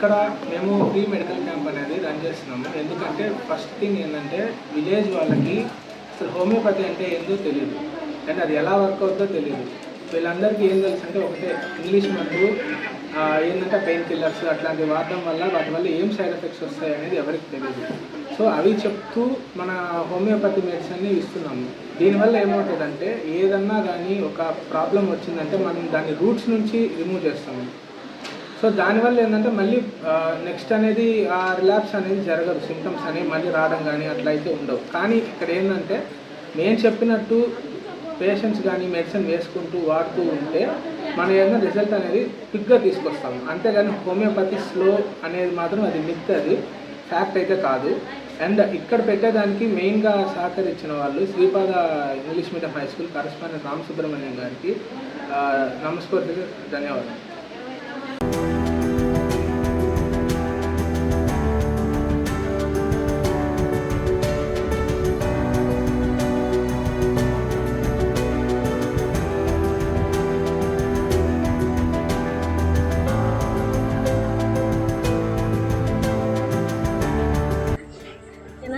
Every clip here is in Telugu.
ఇక్కడ మేము ఫ్రీ మెడికల్ క్యాంప్ అనేది రన్ చేస్తున్నాము. ఎందుకంటే ఫస్ట్ థింగ్ ఏంటంటే విలేజ్ వాళ్ళకి అసలు హోమియోపతి అంటే ఏందో తెలియదు, అంటే అది ఎలా వర్క్ అవుతుందో తెలియదు. వీళ్ళందరికీ ఏం తెలుసు అంటే ఒకటే ఇంగ్లీష్ మందు ఏంటంటే పెయిన్ కిల్లర్స్ అట్లాంటివి వాడడం వల్ల వాటి వల్ల ఏం సైడ్ ఎఫెక్ట్స్ వస్తాయి అనేది ఎవరికి తెలియదు. సో అవి చెప్తూ మన హోమియోపతి మెడిసిన్ని ఇస్తున్నాము. దీనివల్ల ఏమవుతుందంటే ఏదన్నా కానీ ఒక ప్రాబ్లం వచ్చిందంటే మనం దాన్ని రూట్స్ నుంచి రిమూవ్ చేస్తాము. సో దానివల్ల ఏంటంటే మళ్ళీ నెక్స్ట్ అనేది ఆ రిలాప్స్ అనేది జరగదు, సిమ్టమ్స్ అనేవి మళ్ళీ రావడం కానీ అట్లా అయితే ఉండవు. కానీ ఇక్కడ ఏంటంటే నేను చెప్పినట్టు పేషెంట్స్ కానీ మెడిసిన్ వేసుకుంటూ వాడుతూ ఉంటే మన ఏదైనా రిజల్ట్ అనేది క్విక్గా తీసుకొస్తాము. అంతేగాని హోమియోపతి స్లో అనేది మాత్రం అది మిత్, అది ఫ్యాక్ట్ అయితే కాదు. అండ్ ఇక్కడ పెట్టేదానికి మెయిన్గా సహకరించిన వాళ్ళు Sripada English medium high school correspondent Ramasubrahmanyam గారికి నమస్కారం, ధన్యవాదాలు.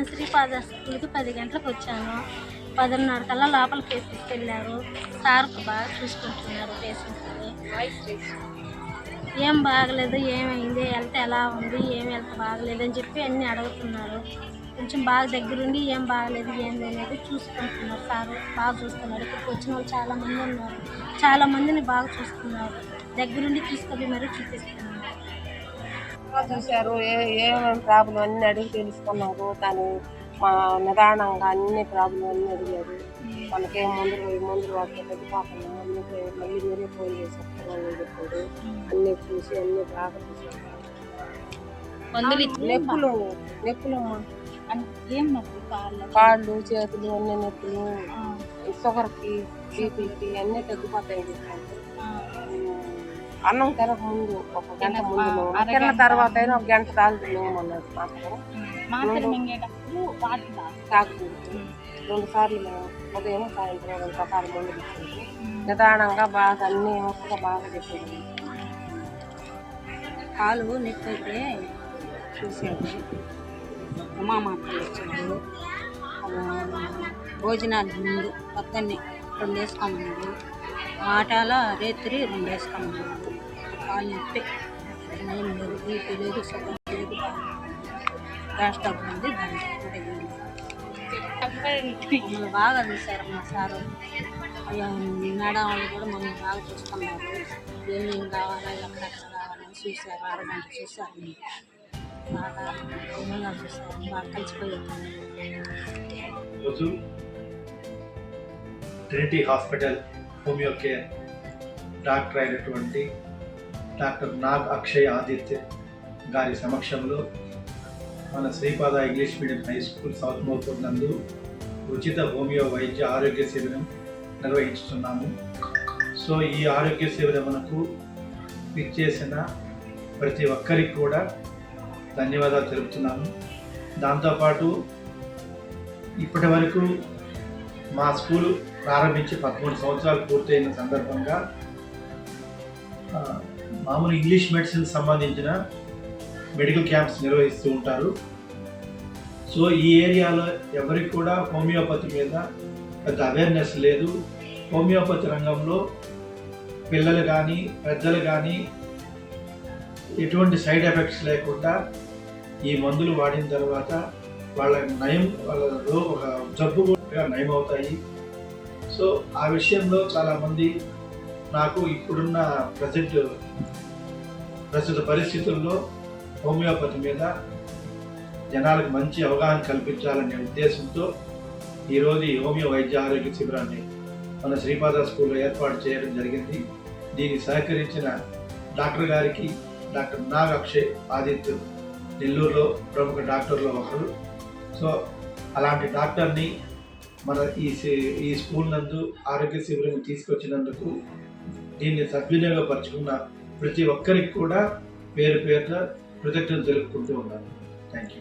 శ్రీపాద స్కూల్కి 10 గంటలకు వచ్చాను. 10:30 కల్లా లోపలికి తీసుకెళ్ళారు. సార్ బాగా చూసుకుంటున్నారు పేషెంట్స్ని. ఏం బాగలేదు, ఏమైంది, హెల్త్ ఎలా ఉంది, ఏం హెల్త్ బాగలేదని చెప్పి అన్నీ అడుగుతున్నారు. కొంచెం బాగా దగ్గరుండి ఏం బాగలేదు ఏంది అనేది చూసుకుంటున్నారు. సార్ బాగా చూస్తున్నారు. ఇక్కడికి వచ్చిన వాళ్ళు చాలామంది ఉన్నారు, చాలామందిని బాగా చూస్తున్నారు. దగ్గరుండి తీసుకొని మరీ చూపిస్తున్నారు. చూశారు, ఏమేమి ప్రాబ్లం అన్నీ అడిగి తెలుసుకున్నారు. దాని నిదానంగా అన్ని ప్రాబ్లం అన్నీ అడిగారు. మనకేం మందులు వాడితే తగ్గిపోకుండా మళ్ళీ మీరే ఫోన్ చేసి చెప్తామని చెప్పాడు. అన్నీ చూసి అన్నీ బాగా చూసారు. నొప్పులమ్మా, ఏం నొప్పి? కాళ్ళు చేతులు అన్ని నొప్పులు, షుగర్కి బీపీకి అన్నీ తగ్గిపోతాయి చెప్పారు. అన్నం తినక ముందు ఒక గంట ముందు తిన్న తర్వాత అయినా ఒక గంట తాగుతున్నామన్నారు. తాగుతుంది 2 సార్లు ఉదయం సాయంత్రం 2 సార్లు ముందు ఇచ్చింది. నిదానంగా బాగా అన్ని మొక్కగా బాగా చెప్పేది. కాలు నొప్పి అయితే చూసాడు, ఉమామాతలు వచ్చాడు. భోజనాలు ముందు పొద్దున్నే 2 వేసుకోమన్నాడు. ఆటాల రేత్రి 2 వేసుకోమన్నాడు. కాలు నొప్పి ఏం లేదు, బీపీ లేదు, షుగర్ లేదు, గ్యాస్ డబ్బు ఉంది. మమ్మల్ని బాగా చూశారు మా సారు. మేడం వాళ్ళు కూడా మమ్మల్ని బాగా చూస్తున్నారు. ఏమేమి కావాలా, ఎక్కడెక్కడ కావాలని చూశారు. 6 గంటలు చూశారు. బాగా అందంగా చూశారు, బాగా కలిసిపోయారు. Trinity hospital homeo care doctor అయినటువంటి డాక్టర్ నాగ్ అక్షయ్ ఆదిత్య గారి సమక్షంలో మన Sripada English medium high school south Mopur నందు ఉచిత హోమియో వైద్య ఆరోగ్య శిబిరం నిర్వహిస్తున్నాము. సో ఈ ఆరోగ్య శిబిరమునకు విచ్చేసిన ప్రతి ఒక్కరికి కూడా ధన్యవాదాలు తెలుపుతున్నాను. దాంతోపాటు ఇప్పటి వరకు మా స్కూలు ప్రారంభించి 13 సంవత్సరాలు పూర్తయిన సందర్భంగా మామూలు ఇంగ్లీష్ మెడిసిన్ సంబంధించిన మెడికల్ క్యాంప్స్ నిర్వహిస్తూ ఉంటారు. సో ఈ ఏరియాలో ఎవరికి కూడా హోమియోపతి మీద పెద్ద అవేర్నెస్ లేదు. హోమియోపతి రంగంలో పిల్లలు కానీ పెద్దలు కానీ ఎటువంటి సైడ్ ఎఫెక్ట్స్ లేకుండా ఈ మందులు వాడిన తర్వాత వాళ్ళ ఒక జబ్బు కూడా నయం అవుతాయి. సో ఆ విషయంలో చాలామంది నాకు ఇప్పుడున్న ప్రస్తుత పరిస్థితుల్లో హోమియోపతి మీద జనాలకు మంచి అవగాహన కల్పించాలనే ఉద్దేశంతో ఈరోజు ఈ హోమియో వైద్య ఆరోగ్య శిబిరాన్ని మన శ్రీపాద స్కూల్లో ఏర్పాటు చేయడం జరిగింది. దీన్ని సహకరించిన డాక్టర్ గారికి డాక్టర్ నాగ్ అక్షయ్ ఆదిత్య నెల్లూరులో ప్రముఖ డాక్టర్లో ఒకరు. సో అలాంటి డాక్టర్ని మన ఈ స్కూల్ నందు ఆరోగ్య శిబిరం తీసుకొచ్చినందుకు దీన్ని సద్వినియోగపరుచుకున్న ప్రతి ఒక్కరికి కూడా పేరు పేరున కృతజ్ఞతలు తెలుపుకుంటూ ఉన్నాను. Thank you.